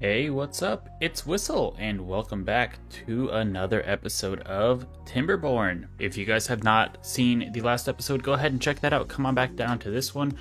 Hey, what's up? It's Whistle, and welcome back to another episode of Timberborn. If you guys have not seen the last episode, go ahead and check that out. Come on back down to this one.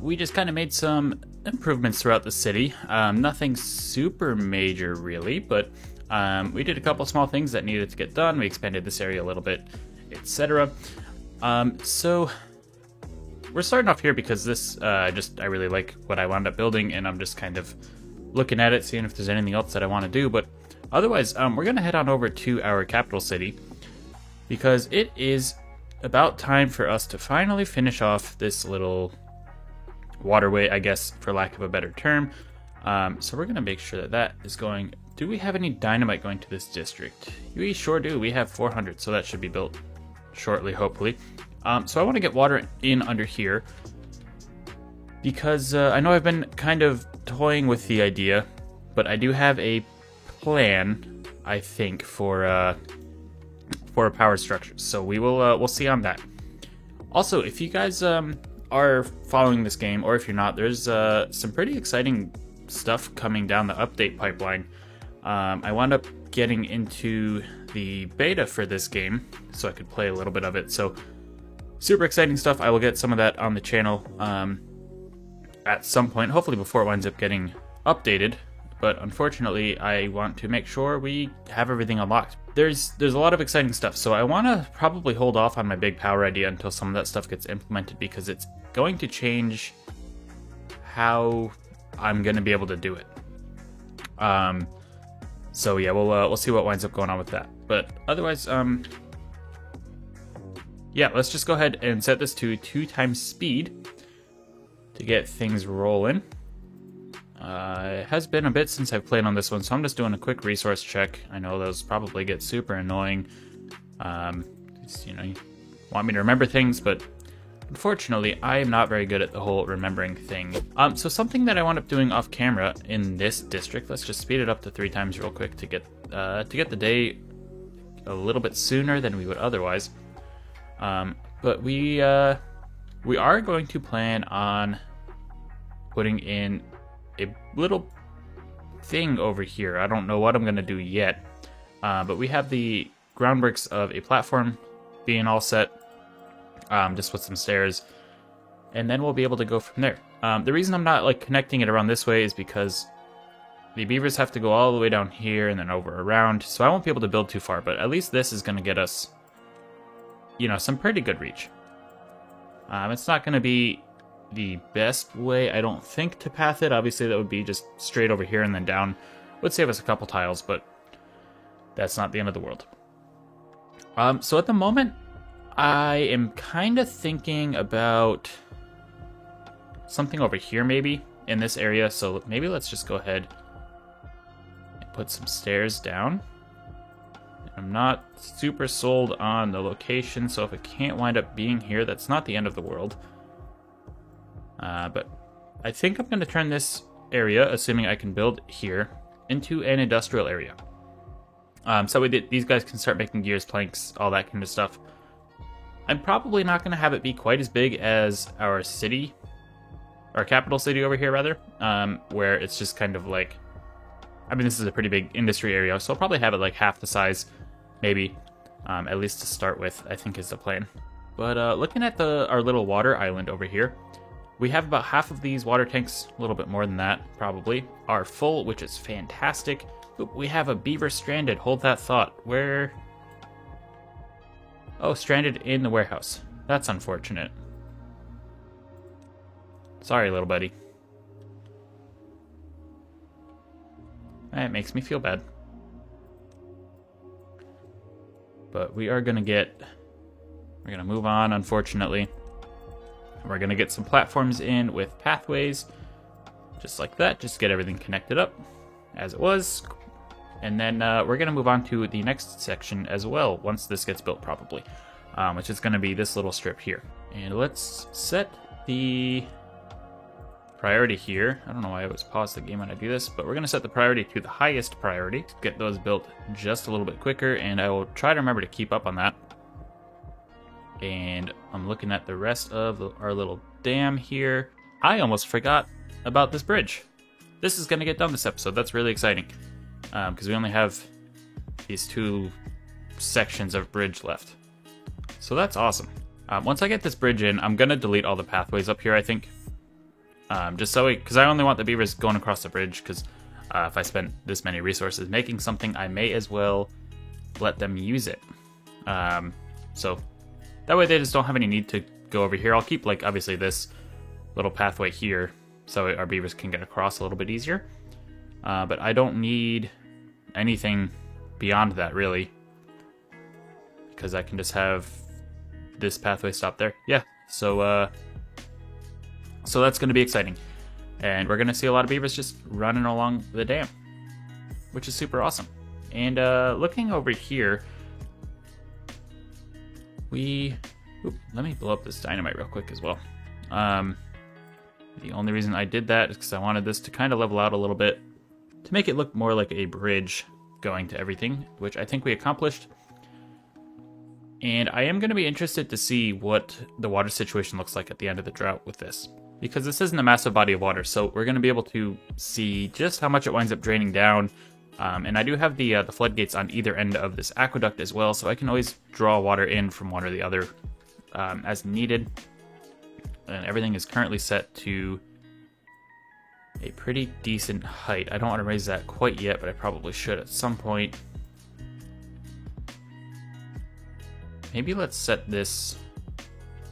We just kind of made some improvements throughout the city. Nothing super major, really, but we did a couple small things that needed to get done. We expanded this area a little bit, etc. So we're starting off here because this, I really like what I wound up building, and I'm just kind of looking at it, seeing if there's anything else that I want to do. But otherwise, we're going to head on over to our capital city because it is about time for us to finally finish off this little waterway, I guess, for lack of a better term. So we're going to make sure that that is going. Do we have any dynamite going to this district? We sure do. We have 400, so that should be built shortly, hopefully. So I want to get water in under here because I know I've been kind of toying with the idea, but I do have a plan, I think, for a power structure. So we'll see on that. Also, if you guys are following this game, or if you're not, there's some pretty exciting stuff coming down the update pipeline. I wound up getting into the beta for this game so I could play a little bit of it. So super exciting stuff. I will get some of that on the channel at some point, hopefully before it winds up getting updated, but unfortunately I want to make sure we have everything unlocked. There's a lot of exciting stuff, so I want to probably hold off on my big power idea until some of that stuff gets implemented, because it's going to change how I'm going to be able to do it. So yeah, we'll see what winds up going on with that. But otherwise, yeah, let's just go ahead and set this to 2 times speed to get things rolling. It has been a bit since I've played on this one, so I'm just doing a quick resource check. I know those probably get super annoying. You want me to remember things, but unfortunately, I am not very good at the whole remembering thing. So something that I wound up doing off camera in this district, let's just speed it up to 3 times real quick to get the day a little bit sooner than we would otherwise. But we are going to plan on putting in a little thing over here. I don't know what I'm going to do yet, but we have the groundworks of a platform being all set, just with some stairs, and then we'll be able to go from there. The reason I'm not connecting it around this way is because the beavers have to go all the way down here and then over around, so I won't be able to build too far, but at least this is going to get us, some pretty good reach. It's not going to be the best way, I don't think, to path it. Obviously, that would be just straight over here and then down. Would save us a couple tiles, but that's not the end of the world. So at the moment, I am kind of thinking about something over here, maybe, in this area. So maybe let's just go ahead and put some stairs down. I'm not super sold on the location, so if it can't wind up being here, that's not the end of the world. But I think I'm going to turn this area, assuming I can build here, into an industrial area. So these guys can start making gears, planks, all that kind of stuff. I'm probably not going to have it be quite as big as our city, our capital city over here, rather, where it's just kind of this is a pretty big industry area, so I'll probably have it half the size, maybe, at least to start with, I think is the plan. But looking at our little water island over here, we have about half of these water tanks, a little bit more than that, probably, are full, which is fantastic. Oop, we have a beaver stranded. Hold that thought. Where? Oh, stranded in the warehouse. That's unfortunate. Sorry, little buddy. That makes me feel bad. But we're gonna move on, unfortunately. We're gonna get some platforms in with pathways, just like that. Just get everything connected up as it was. And then we're gonna move on to the next section as well, once this gets built probably, which is gonna be this little strip here. And let's set the priority here. I don't know why I always pause the game when I do this, but we're going to set the priority to the highest priority to get those built just a little bit quicker, and I will try to remember to keep up on that. And I'm looking at the rest of our little dam here. I almost forgot about this bridge. this is going to get done this episode. That's really exciting, because we only have these 2 sections of bridge left. So that's awesome. Once I get this bridge in, I'm going to delete all the pathways up here, I think. Just so because I only want the beavers going across the bridge, because if I spent this many resources making something, I may as well let them use it. So that way they just don't have any need to go over here. I'll keep, like, obviously this little pathway here so our beavers can get across a little bit easier. But I don't need anything beyond that, really, because I can just have this pathway stop there. Yeah, so that's going to be exciting. And we're going to see a lot of beavers just running along the dam, which is super awesome. And looking over here, let me blow up this dynamite real quick as well. The only reason I did that is because I wanted this to kind of level out a little bit to make it look more like a bridge going to everything, which I think we accomplished. And I am going to be interested to see what the water situation looks like at the end of the drought with this, because this isn't a massive body of water, so we're going to be able to see just how much it winds up draining down. And I do have the floodgates on either end of this aqueduct as well, so I can always draw water in from one or the other as needed. And everything is currently set to a pretty decent height. I don't want to raise that quite yet, but I probably should at some point. Maybe let's set this...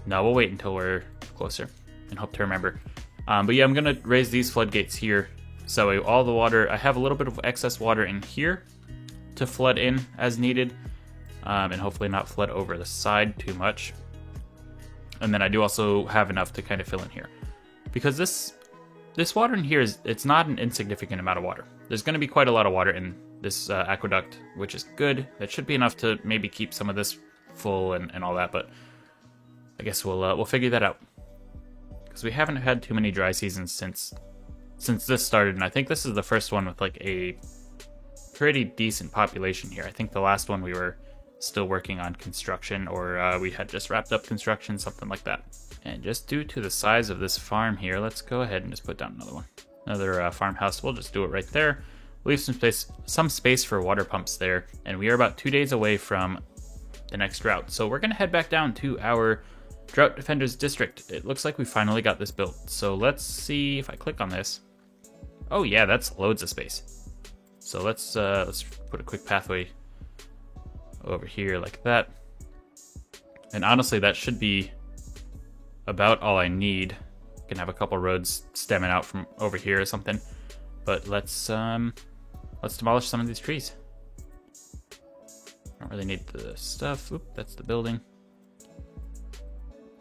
No, we'll wait until we're closer and hope to remember. But yeah, I'm going to raise these floodgates here. So all the water, I have a little bit of excess water in here to flood in as needed. And hopefully not flood over the side too much. And then I do also have enough to kind of fill in here. Because this water in here, it's not an insignificant amount of water. There's going to be quite a lot of water in this aqueduct, which is good. That should be enough to maybe keep some of this full and all that, but I guess we'll figure that out. Because we haven't had too many dry seasons since this started, and I think this is the first one with like a pretty decent population here. I think the last one we were still working on construction, or we had just wrapped up construction, something like that. And just due to the size of this farm here, let's go ahead and just put down another one. Another farmhouse. We'll just do it right there. Leave some space for water pumps there, and we are about 2 days away from the next drought. So we're going to head back down to our Drought Defenders District. It looks like we finally got this built. So let's see if I click on this. Oh yeah, that's loads of space. So let's put a quick pathway over here like that. And honestly, that should be about all I need. I can have a couple roads stemming out from over here or something. But let's demolish some of these trees. I don't really need the stuff. Oop, that's the building.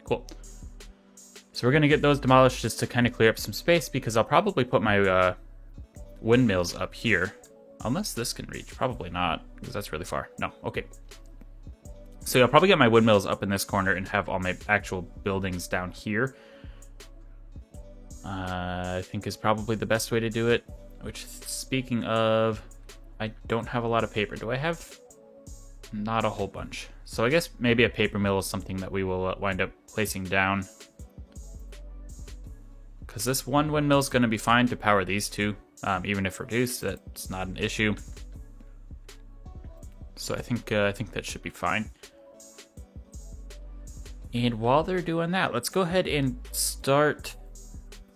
Cool. So we're going to get those demolished just to kind of clear up some space, because I'll probably put my windmills up here. Unless this can reach. Probably not, because that's really far. No, okay. So I'll probably get my windmills up in this corner and have all my actual buildings down here. I think is probably the best way to do it. Which, speaking of, I don't have a lot of paper. Do I have... Not a whole bunch. So I guess maybe a paper mill is something that we will wind up placing down. Because this one windmill is going to be fine to power these two. Even if reduced, that's not an issue. So I think that should be fine. And while they're doing that, let's go ahead and start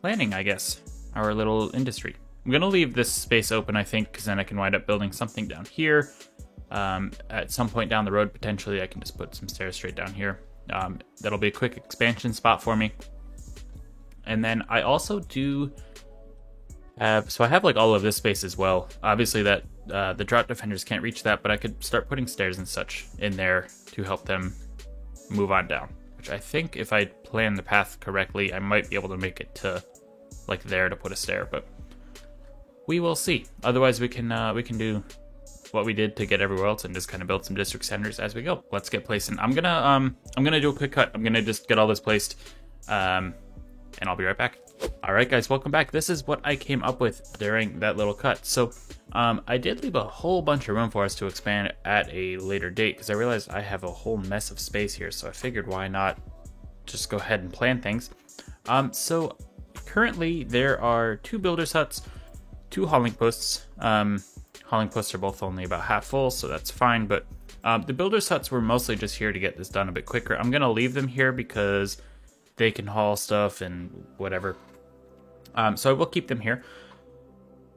planning, I guess, our little industry. I'm going to leave this space open, I think, because then I can wind up building something down here. At some point down the road, potentially, I can just put some stairs straight down here. That'll be a quick expansion spot for me. And then I also do have, so I have like all of this space as well. Obviously that the Drought Defenders can't reach that, but I could start putting stairs and such in there to help them move on down. Which I think if I plan the path correctly, I might be able to make it to like there to put a stair, but we will see. Otherwise we can do what we did to get everywhere else and just kind of build some district centers as we go. Let's get placed in. I'm gonna do a quick cut. I'm gonna just get all this placed, and I'll be right back. All right, guys, welcome back. This is what I came up with during that little cut. So I did leave a whole bunch of room for us to expand at a later date, because I realized I have a whole mess of space here. So I figured, why not just go ahead and plan things. So currently there are 2 builders huts, 2 hauling posts. Hauling posts are both only about half full, so that's fine, but the builder's huts were mostly just here to get this done a bit quicker. I'm going to leave them here because they can haul stuff and whatever. So I will keep them here.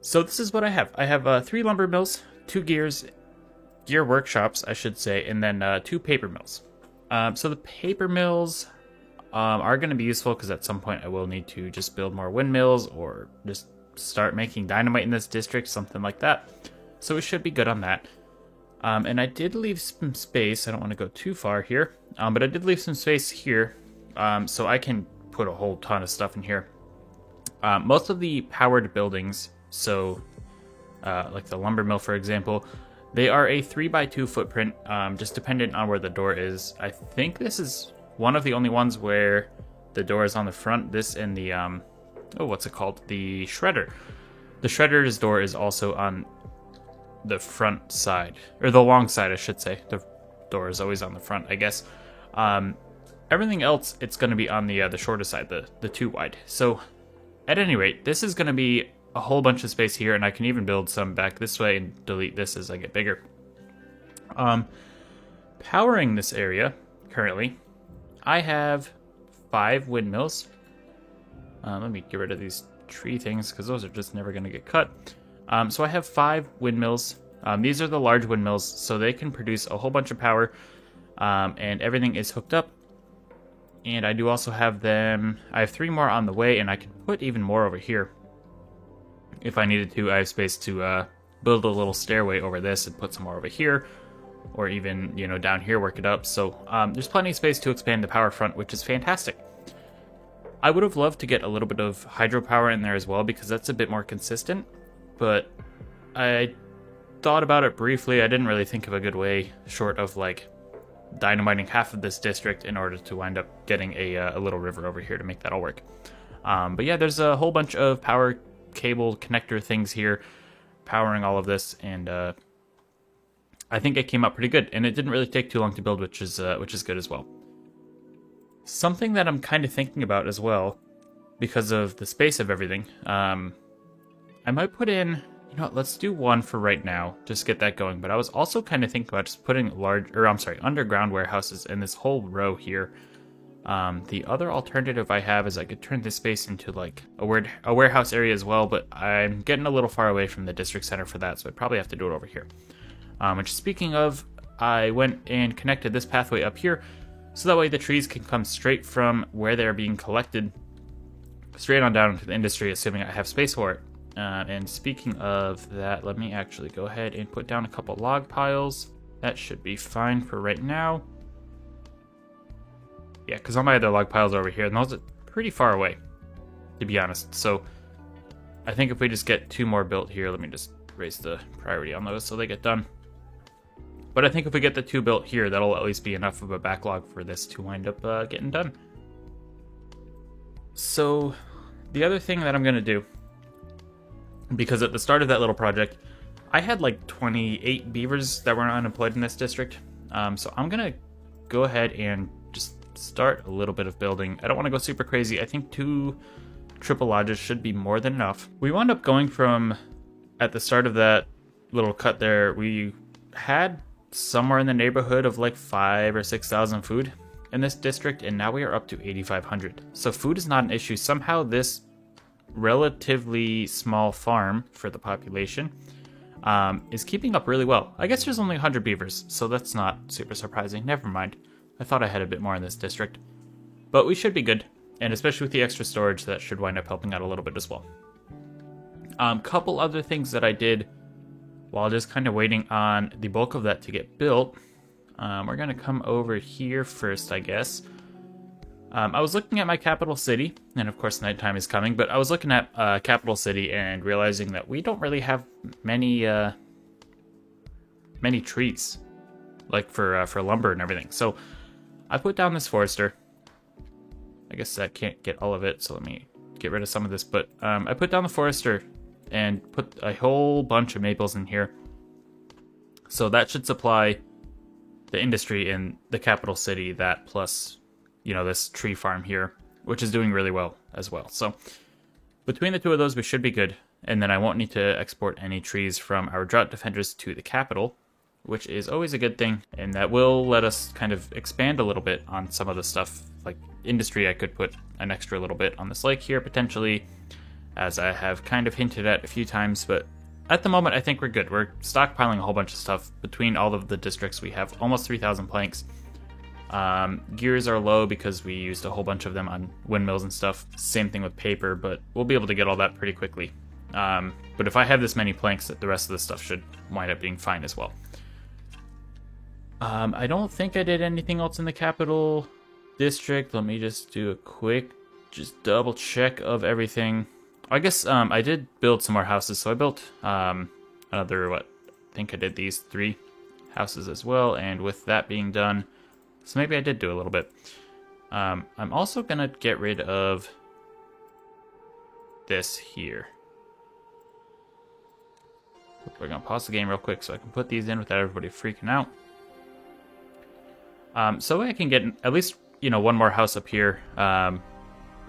So this is what I have. I have 3 lumber mills, 2 gear workshops, I should say, and then 2 paper mills. So the paper mills are going to be useful because at some point I will need to just build more windmills or just start making dynamite in this district, something like that. So we should be good on that. And I did leave some space. I don't want to go too far here, but I did leave some space here, so I can put a whole ton of stuff in here. Most of the powered buildings, so like the lumber mill, for example, they are a 3x2 footprint, just dependent on where the door is. I think this is one of the only ones where the door is on the front. This and the, what's it called? The shredder. The shredder's door is also on the front side, or the long side, I should say. The door is always on the front, I guess. Everything else, it's going to be on the shorter side, the 2 wide. So, at any rate, this is going to be a whole bunch of space here, and I can even build some back this way and delete this as I get bigger. Powering this area, currently, I have 5 windmills. Let me get rid of these tree things, because those are just never going to get cut. So I have 5 windmills. These are the large windmills, so they can produce a whole bunch of power, and everything is hooked up. And I do also have them, I have 3 more on the way, and I can put even more over here. If I needed to, I have space to build a little stairway over this and put some more over here, or even, you know, down here, work it up. So there's plenty of space to expand the power front, which is fantastic. I would have loved to get a little bit of hydropower in there as well, because that's a bit more consistent. But I thought about it briefly. I didn't really think of a good way, short of like dynamiting half of this district in order to wind up getting a little river over here to make that all work. But yeah, there's a whole bunch of power cable connector things here powering all of this, and I think it came out pretty good, and it didn't really take too long to build, which is good as well. Something that I'm kind of thinking about as well, because of the space of everything, I might put in, you know, let's do 1 for right now, just get that going. But I was also kind of thinking about just putting underground warehouses in this whole row here. The other alternative I have is I could turn this space into like a warehouse area as well, but I'm getting a little far away from the district center for that, so I'd probably have to do it over here. Which, speaking of, I went and connected this pathway up here, so that way the trees can come straight from where they're being collected, straight on down into the industry, assuming I have space for it. And speaking of that, let me actually go ahead and put down a couple log piles. That should be fine for right now. Yeah, because all my other log piles are over here, and those are pretty far away, to be honest. So I think if we just get 2 more built here, let me just raise the priority on those so they get done. But I think if we get the 2 built here, that'll at least be enough of a backlog for this to wind up getting done. So the other thing that I'm going to do, because at the start of that little project, I had like 28 beavers that were unemployed in this district. So I'm going to go ahead and just start a little bit of building. I don't want to go super crazy. I think 2 triple lodges should be more than enough. We wound up going from, at the start of that little cut there, we had somewhere in the neighborhood of like 5,000 or 6,000 food in this district, and now we are up to 8,500. So food is not an issue. Somehow this relatively small farm for the population is keeping up really well. I guess there's only 100 beavers, so that's not super surprising. Never mind. I thought I had a bit more in this district. But we should be good, and especially with the extra storage, that should wind up helping out a little bit as well. Couple other things that I did while just kind of waiting on the bulk of that to get built. We're going to come over here first, I guess. I was looking at my capital city, and of course nighttime is coming, but I was looking at capital city and realizing that we don't really have many trees, like for lumber and everything. So I put down this forester. I guess I can't get all of it, so let me get rid of some of this. But I put down the forester and put a whole bunch of maples in here. So that should supply the industry in the capital city, that plus, you know, this tree farm here, which is doing really well as well. So between the 2 of those, we should be good. And then I won't need to export any trees from our drought defenders to the capital, which is always a good thing, and that will let us kind of expand a little bit on some of the stuff. Like industry, I could put an extra little bit on this lake here, potentially, as I have kind of hinted at a few times, but at the moment I think we're good. We're stockpiling a whole bunch of stuff. Between all of the districts, we have almost 3,000 planks. Gears are low because we used a whole bunch of them on windmills and stuff. Same thing with paper, but we'll be able to get all that pretty quickly. But if I have this many planks, the rest of the stuff should wind up being fine as well. I don't think I did anything else in the capital district. Let me just do a quick, double check of everything. I guess I did build some more houses, so I built another, I think I did these 3 houses as well, and with that being done, so maybe I did do a little bit. I'm also going to get rid of this here. We're going to pause the game real quick so I can put these in without everybody freaking out. So I can get at least, one more house up here.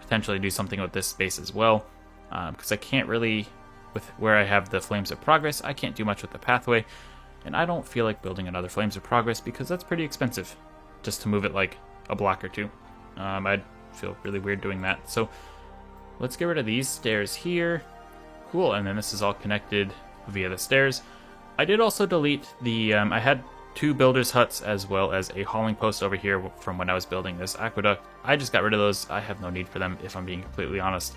Potentially do something with this space as well. Because I can't really, with where I have the Flames of Progress, I can't do much with the pathway. And I don't feel like building another Flames of Progress because that's pretty expensive. Just to move it like a block or 2. I'd feel really weird doing that. So let's get rid of these stairs here. Cool, and then this is all connected via the stairs. I did also delete the, I had 2 builders' huts as well as a hauling post over here from when I was building this aqueduct. I just got rid of those. I have no need for them, if I'm being completely honest.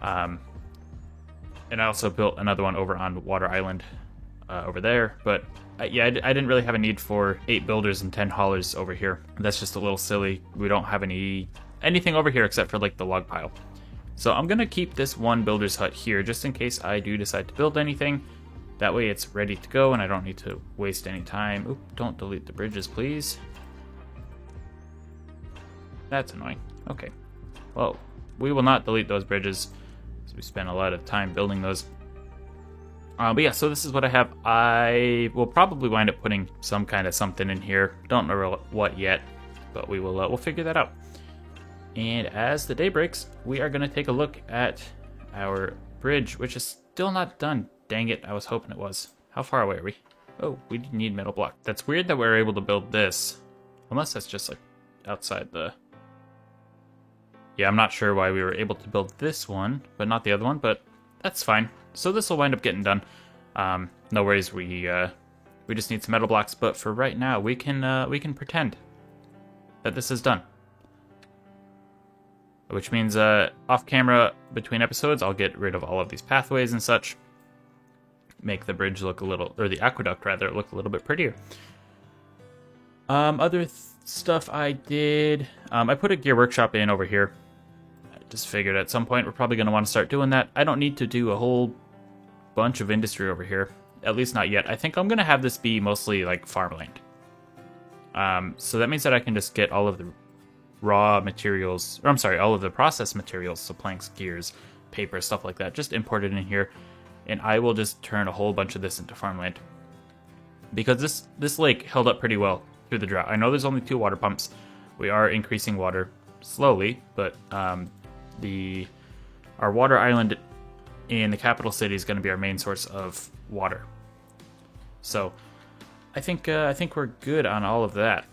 And I also built another one over on Water Island over there, but yeah, I didn't really have a need for 8 builders and 10 haulers over here. That's just a little silly. We don't have anything over here except for like the log pile. So I'm gonna keep this 1 builder's hut here just in case I do decide to build anything. That way it's ready to go and I don't need to waste any time. Oop, don't delete the bridges, please. That's annoying. Okay. Well, we will not delete those bridges, so we spent a lot of time building those. But yeah, so this is what I have. I will probably wind up putting some kind of something in here. Don't know what yet, but we will we'll figure that out. And as the day breaks, we are going to take a look at our bridge, which is still not done. Dang it, I was hoping it was. How far away are we? Oh, we need metal block. That's weird that we're able to build this. Unless that's just like outside the... Yeah, I'm not sure why we were able to build this one, but not the other one, but that's fine. So this will wind up getting done. No worries, we just need some metal blocks, but for right now, we can pretend that this is done. Which means off camera between episodes, I'll get rid of all of these pathways and such. Make the bridge look a little, or the aqueduct rather, look a little bit prettier. Other stuff I did, I put a gear workshop in over here. I just figured at some point we're probably going to want to start doing that. I don't need to do a whole bunch of industry over here, at least not yet. I think I'm going to have this be mostly like farmland. So that means that I can just get all of the raw materials, or I'm sorry, all of the processed materials, so planks, gears, paper, stuff like that, just import it in here, and I will just turn a whole bunch of this into farmland. Because this lake held up pretty well through the drought. I know there's only 2 water pumps. We are increasing water slowly, but our water island in the capital city is going to be our main source of water. So I think we're good on all of that.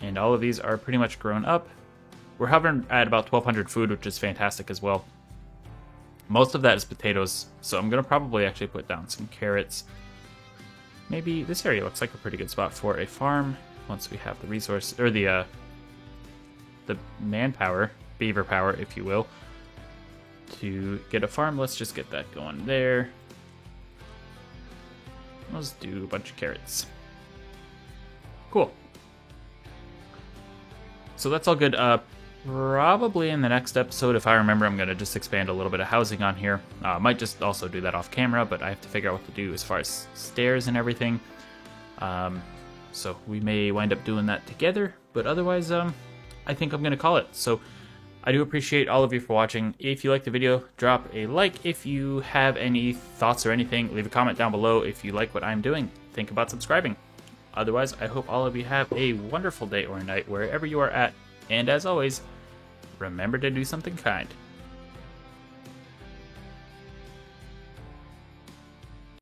And all of these are pretty much grown up. We're hovering at about 1,200 food, which is fantastic as well. Most of that is potatoes, so I'm going to probably actually put down some carrots. Maybe this area looks like a pretty good spot for a farm once we have the resource, or the manpower, beaver power, if you will, to get a farm. Let's just get that going there. Let's do a bunch of carrots. Cool. So that's all good. Probably in the next episode, if I remember, I'm going to just expand a little bit of housing on here. Might just also do that off camera, but I have to figure out what to do as far as stairs and everything. So we may wind up doing that together, but otherwise, I think I'm going to call it. So I do appreciate all of you for watching. If you liked the video, drop a like. If you have any thoughts or anything, leave a comment down below. If you like what I'm doing, think about subscribing. Otherwise, I hope all of you have a wonderful day or night wherever you are at. And as always, remember to do something kind.